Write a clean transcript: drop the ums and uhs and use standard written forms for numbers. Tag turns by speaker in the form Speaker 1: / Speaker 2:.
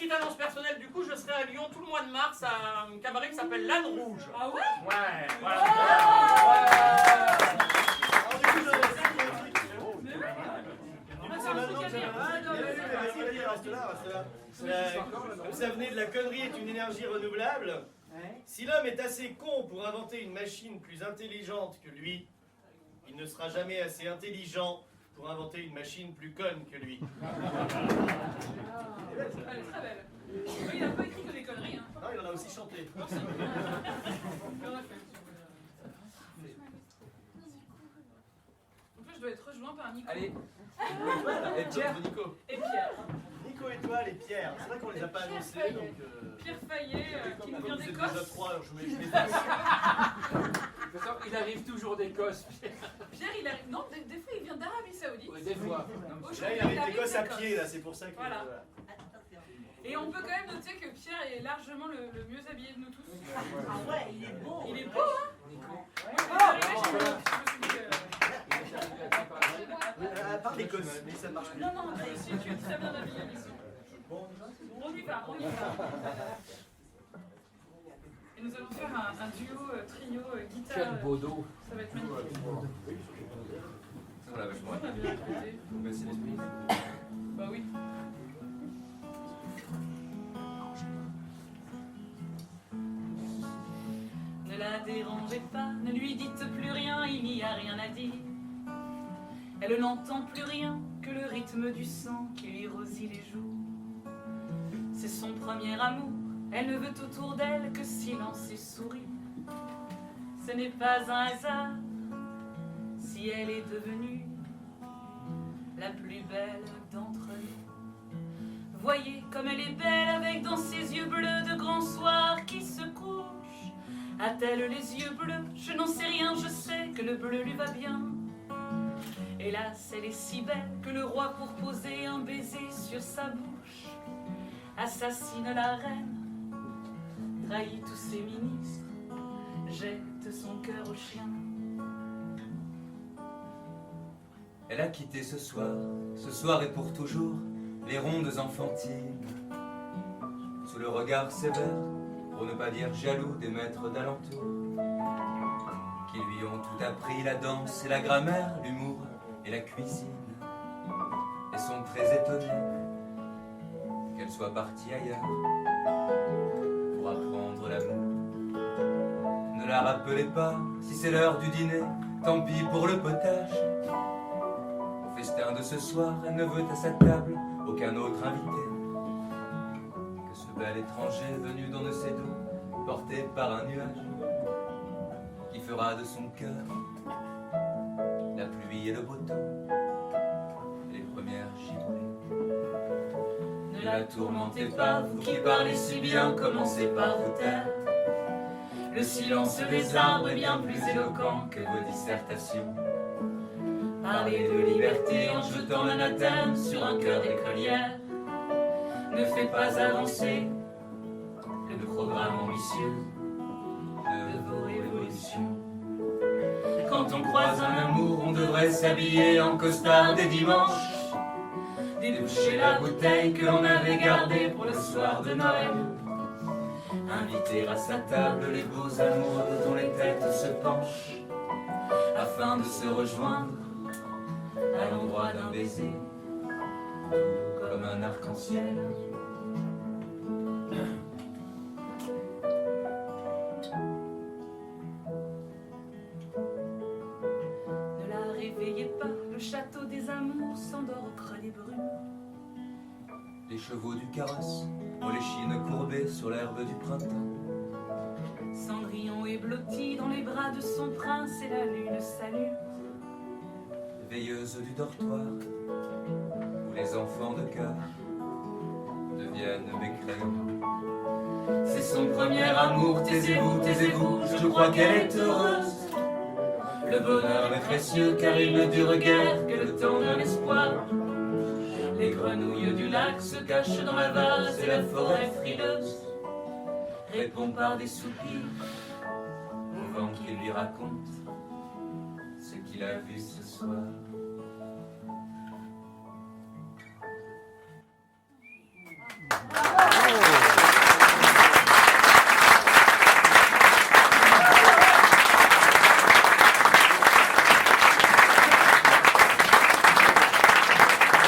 Speaker 1: petite annonce personnelle, du coup, je serai à Lyon tout le mois de mars à un cabaret qui s'appelle l'Âne Rouge.
Speaker 2: Ah ouais?
Speaker 1: Ouais, voilà.
Speaker 3: Comme ça venait de la connerie est une énergie renouvelable. Si l'homme est assez con pour inventer une machine plus intelligente que lui, il ne sera jamais assez intelligent pour inventer une machine plus conne que lui.
Speaker 2: Elle est très belle. Il n'a pas écrit que des conneries. Hein.
Speaker 3: Non, il en a aussi chanté.
Speaker 2: Il en a fait. En plus, je dois être rejoint par Nico.
Speaker 4: Allez. Et Pierre.
Speaker 3: Nico.
Speaker 2: Et Pierre.
Speaker 3: Nico, Étoile et Pierre. C'est vrai qu'on les a pas annoncés, donc...
Speaker 2: Pierre Fayet, qui nous vient
Speaker 3: Vous êtes
Speaker 2: d'Écosse.
Speaker 3: déjà trois, alors je mets les
Speaker 4: De toute façon, il arrive toujours d'Écosse.
Speaker 2: Pierre, il arrive. Non, des fois, il vient d'Arabie Saoudite.
Speaker 4: Ouais, des fois.
Speaker 2: Aujourd'hui,
Speaker 3: Là, il arrive d'Écosse à pied, là, c'est pour ça que...
Speaker 2: Voilà. Et on peut quand même noter que Pierre est largement le mieux habillé de nous tous.
Speaker 5: Ah ouais, il est beau.
Speaker 2: Il est beau, hein?
Speaker 4: Nico.
Speaker 2: Moi, je suis arrivée, je me suis dit,
Speaker 3: À part l'Écosse, mais ça marche plus.
Speaker 2: non, tu es très bien habillé, Misson. On y va, on y va. Et nous allons faire un duo, trio, guitare.
Speaker 4: Quel beau dos.
Speaker 2: Ça va être magnifique.
Speaker 4: Voilà, vachement.
Speaker 2: On a bien écouté.
Speaker 4: Merci l'esprit.
Speaker 2: Bah oui. Ne la dérangez pas, ne lui dites plus rien, il n'y a rien à dire. Elle n'entend plus rien que le rythme du sang qui lui rosille les joues. C'est son premier amour, elle ne veut autour d'elle que silence et sourire. Ce n'est pas un hasard si elle est devenue la plus belle d'entre nous. Voyez comme elle est belle avec dans ses yeux bleus de grands soirs qui se couchent. A-t-elle les yeux bleus? Je n'en sais rien, je sais que le bleu lui va bien. Hélas, elle est si belle que le roi, pour poser un baiser sur sa bouche, assassine la reine, trahit tous ses ministres, jette son cœur au chien.
Speaker 6: Elle a quitté ce soir et pour toujours, les rondes enfantines, sous le regard sévère, pour ne pas dire jaloux des maîtres d'alentour, qui lui ont tout appris, la danse et la grammaire, l'humour et la cuisine, et sont très étonnés qu'elle soit partie ailleurs pour apprendre l'amour. Ne la rappelez pas, si c'est l'heure du dîner, tant pis pour le potage. Au festin de ce soir, elle ne veut à sa table aucun autre invité que ce bel étranger venu d'on ne sait d'où, porté par un nuage, qui fera de son cœur la pluie et le beau temps, et les premières giboulées.
Speaker 2: Ne la tourmentez pas, vous qui parlez si bien, commencez par vous taire. Le silence des arbres est bien plus éloquent que vos dissertations. Parler de liberté en jetant l'anathème sur un cœur d'écolière ne fait pas avancer le programme ambitieux de vos révolutions. Quand on croise un amour, on devrait s'habiller en costard des dimanches, déboucher la bouteille que l'on avait gardée pour le soir de Noël, inviter à sa table les beaux amoureux dont les têtes se penchent, afin de se rejoindre à l'endroit d'un baiser, comme un arc-en-ciel. Ne la réveillez pas, le château des amours s'endort au creux des brumes.
Speaker 6: Les chevaux du carrosse ont les chines courbées sur l'herbe du printemps.
Speaker 2: Cendrillon est blotti dans les bras de son prince et la lune s'allume.
Speaker 6: Veilleuse du dortoir, où les enfants de cœur deviennent mes crayons.
Speaker 2: C'est son premier amour, taisez-vous, je crois qu'elle est heureuse. Le bonheur est précieux car il ne dure guère que le temps d'un espoir. Les grenouilles du lac se cachent dans la vase et la forêt frileuse répond par des soupirs au vent qui lui raconte ce qu'il a vu ce soir.